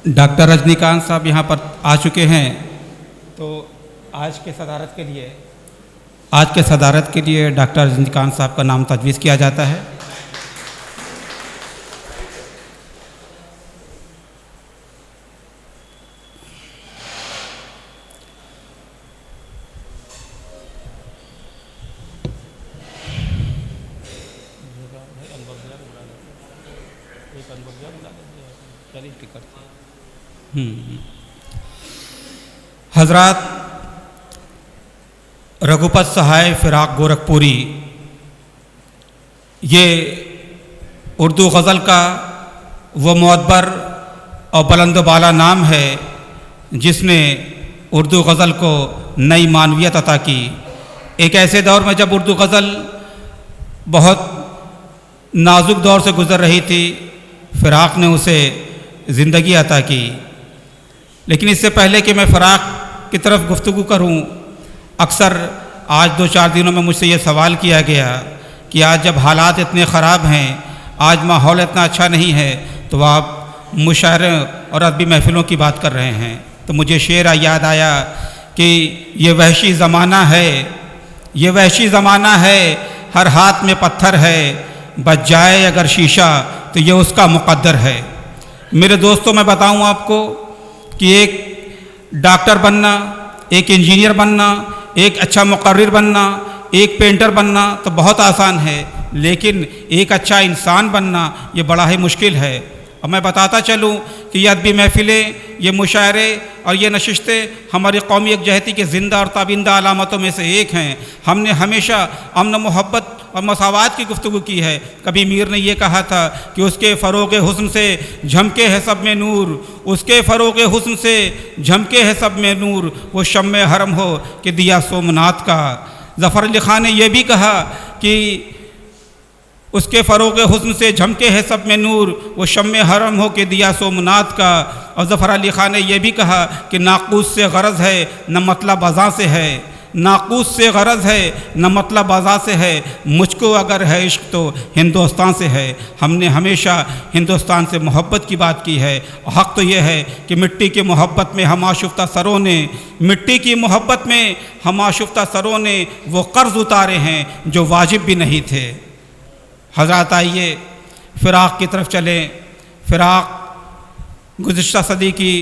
Doctor Rajinikanth साहब यहाँ पर आ चुके हैं, तो आज के सदारत के लिए डॉक्टर रजनीकांत साहब का नाम तजवीज़ किया जाता है। हजरात, रघुपत सहाय फिराक गोरखपुरी, ये उर्दू गज़ल का वो मुअद्बर और बुलंद बाला नाम है जिसने उर्दू गज़ल को नई मानवियत अता की। एक ऐसे दौर में जब उर्दू गज़ल बहुत नाजुक दौर से गुज़र रही थी, फिराक ने उसे ज़िंदगी अता की। लेकिन इससे पहले कि मैं फ़राक की तरफ गुफ्तगू करूं, अक्सर आज 2-4 दिनों में मुझसे ये सवाल किया गया कि आज जब हालात इतने ख़राब हैं, आज माहौल इतना अच्छा नहीं है, तो आप मुशायरे और अदबी महफ़िलों की बात कर रहे हैं। तो मुझे शेर याद आया कि ये वहशी ज़माना है, ये वहशी ज़माना है, हर हाथ में पत्थर है, बच जाए अगर शीशा तो ये उसका मुक़द्दर है। मेरे दोस्तों, मैं बताऊं आपको कि एक डॉक्टर बनना, एक इंजीनियर बनना, एक अच्छा मुक़र्रिर बनना, एक पेंटर बनना तो बहुत आसान है, लेकिन एक अच्छा इंसान बनना ये बड़ा ही मुश्किल है। अब मैं बताता चलूँ कि ये अदबी महफ़िलें, ये मुशायरे और ये नशिस्तें हमारी कौमी यकजहती के ज़िंदा और ताबिंदा अलामतों में से एक हैं। हमने हमेशा अमन, मोहब्बत और मसावात की गुफ्तगू की है। कभी मीर ने ये कहा था कि उसके फ़रोग़ हुस्न से झमके है सब में नूर, उसके फ़रोग़ हुस्न से झमके है सब में नूर, वो शम्मे हरम हो कि दिया सोमनाथ का। ज़फ़र अली ख़ान ने यह भी कहा कि उसके फ़रोग़ हुस्न से झमके है सब में नूर, वो शम्मे हरम हो के दिया सोमनाथ का। और ज़फ़र अली ख़ान ने यह भी कहा कि नाक़ूस से गरज़ है न मतलब अज़ा से है, नाक़ूस से गरज़ है न मतलब अज़ा से है, मुझको अगर है इश्क तो हिंदुस्तान से है। हमने हमेशा हिंदुस्तान से मोहब्बत की बात की है। हक़ तो यह है कि मिट्टी की मोहब्बत में हम आशुफ्ता सरों ने, मिट्टी की मोहब्बत में हम आशुफ्ता सरों ने वो कर्ज़ उतारे हैं जो वाजिब भी नहीं थे। हज़रात, आइए फ़िराक की तरफ चलें। फ़िराक गुज़िश्ता सदी की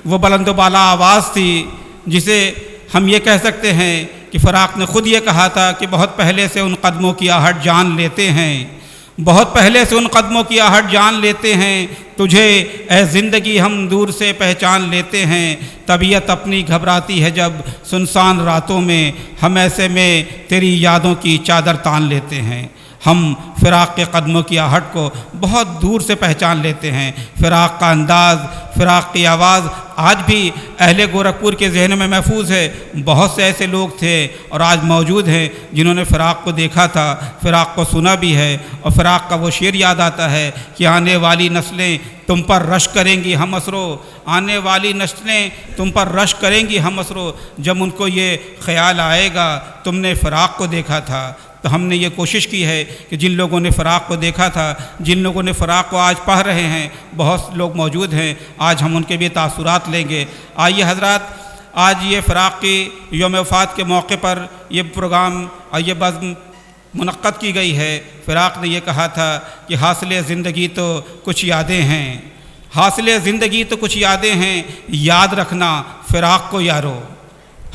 वो बुलंद बाला आवाज़ थी जिसे हम ये कह सकते हैं कि फ़िराक ने ख़ुद ये कहा था कि बहुत पहले से उन कदमों की आहट जान लेते हैं, बहुत पहले से उन कदमों की आहट जान लेते हैं, तुझे ए ज़िंदगी हम दूर से पहचान लेते हैं। तबीयत अपनी घबराती है जब सुनसान रातों में, हम ऐसे में तेरी यादों की चादर तान लेते हैं। हम फ़िराक के कदमों की आहट को बहुत दूर से पहचान लेते हैं। फ़िराक का अंदाज़, फ़िराक की आवाज़ आज भी अहले गोरखपुर के जहन में महफूज है। बहुत से ऐसे लोग थे और आज मौजूद हैं जिन्होंने फ़िराक को देखा था, फ़िराक को सुना भी है। और फ़िराक का वो शेर याद आता है कि आने वाली नस्लें तुम पर रश करेंगी हम असरो, आने वाली नस्लें तुम पर रश करेंगी हम असरो, जब उनको ये ख़याल आएगा तुमने फ़िराक को देखा था। तो हमने ये कोशिश की है कि जिन लोगों ने फ़िराक को देखा था, जिन लोगों ने फ़िराक को आज पढ़ रहे हैं, बहुत लोग मौजूद हैं, आज हम उनके भी तासुरात लेंगे। आइए हज़रात, आज ये फ़िराक की यौम वफ़ात के मौके पर ये प्रोग्राम और ये बज़्म मुनक़्क़द की गई है। फ़िराक ने ये कहा था कि हासिल ज़िंदगी तो कुछ यादें हैं, हासिल ज़िंदगी तो कुछ यादें हैं, याद रखना फ़िराक को यारो।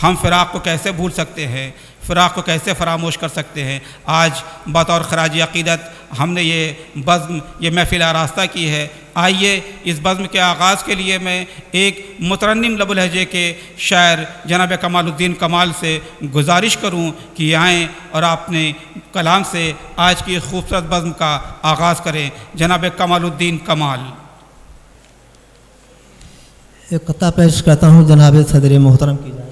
हम फ़िराक को कैसे भूल सकते हैं, फ़िराक को कैसे फरामोश कर सकते हैं। आज बतौर ख़राज अक़ीदत हमने ये बज़्म, ये महफ़िल आरास्ता की है। आइए इस बज़्म के आगाज़ के लिए मैं एक मुतरन्निम लबुल लहजे के शायर जनाब कमालुद्दीन कमाल से गुजारिश करूं कि आएँ और अपने कलाम से आज की खूबसूरत बज़्म का आगाज़ करें। जनाब कमालुद्दीन कमाल। एक क़ता पेश करता हूँ जनाब सदर मोहतरम की जाए।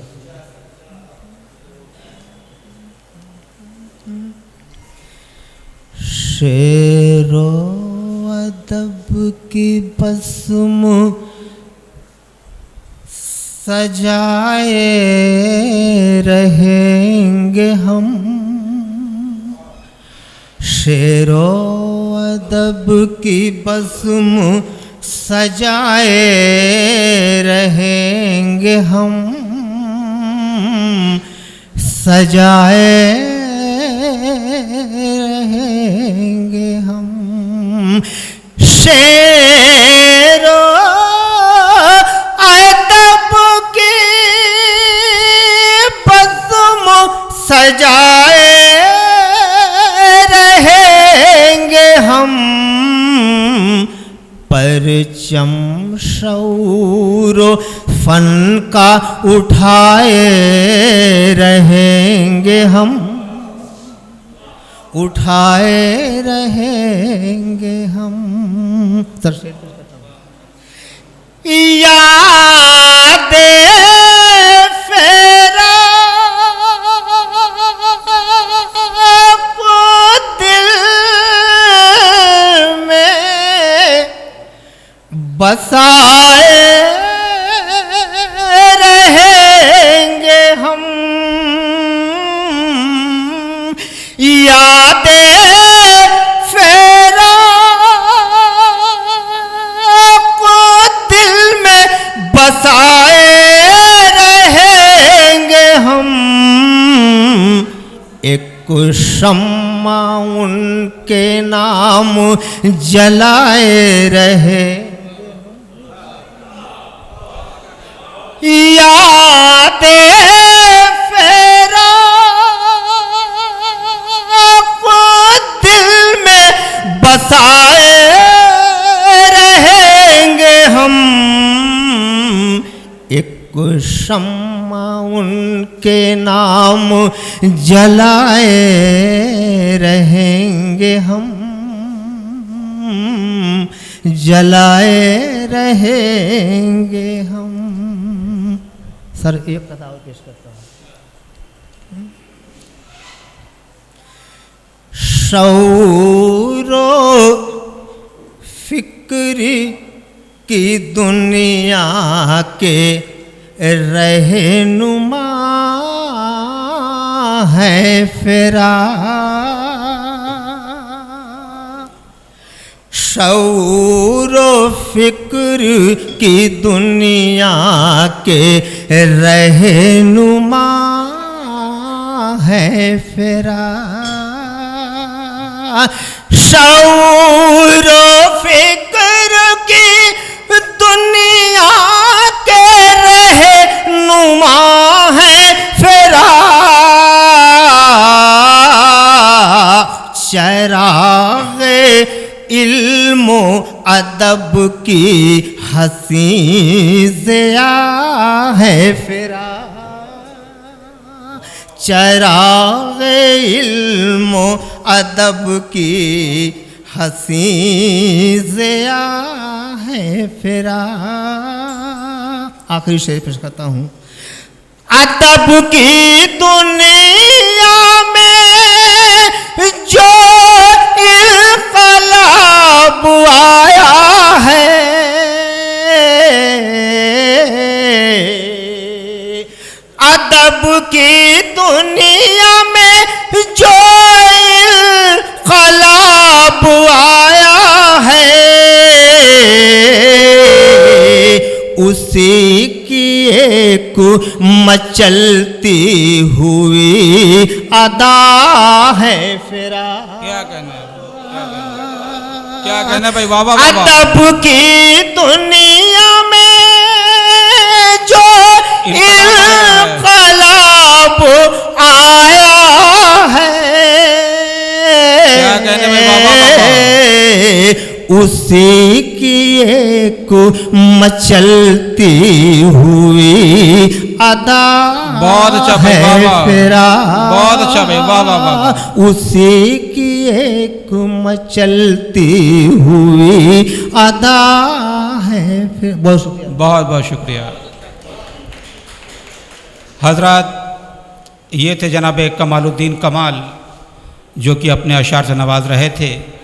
शेरो अदब की बज़्म सजाए रहेंगे हम, शेरो अदब की बज़्म सजाए रहेंगे हम, सजाए रहेंगे हम। शेरो अदब की बज़्म सजाए रहेंगे हम, परचम शऊर फन का उठाए रहेंगे हम, उठाए रहेंगे हम। सर शेर कुछ करता हूँ। यादें फेरा को दिल में बसाए रहेंगे हम, यादें फेरा को दिल में बसाए रहेंगे हम। एक शम्मा उनके नाम जलाए रहे, यादें फेरा को दिल में बसाए रहेंगे हम। एक शम्मा उनके नाम जलाए रहेंगे हम, जलाए रहेंगे हम। सर एक कथा और पेश करता हूँ। शऊरो फिक्र की दुनिया के रहनुमा है फिरा, शऊरो फिक्र की दुनिया के रहनुमा है फिरा, शऊरो फिक्र की दुनिया के रहनुमा है फिरा, चराग़े इल्मो अदब की हसी ज़िया है फिरा, चराग़े इल्मो अदब की हसी ज़िया है फिरा। आखिरी शेर पेश करता हूँ। अदब की दुनिया में जो इनक़लाब आया है, अदब की दुनिया में जो इनक़लाब आया है, उसी की एक मचलती हुई अदा है फिरा। क्या कहना है, क्या कहना है भाई, वाह वाह वाह। अदब की दुनिया में जो इनक़लाब आया है, क्या कहने भाई, वाह वाह वाह। उसी की एक मचलती हुई अदा बहुत अच्छा भाई, वाह वाह। फिरा, बहुत अच्छा भाई, वाह वाह वाह। उसी की एक मचलती हुई अदा है फिर। बहुत शुक्रिया, बहुत बहुत शुक्रिया हजरत। ये थे जनाब कमालुद्दीन कमाल, जो कि अपने अशार से नवाज रहे थे।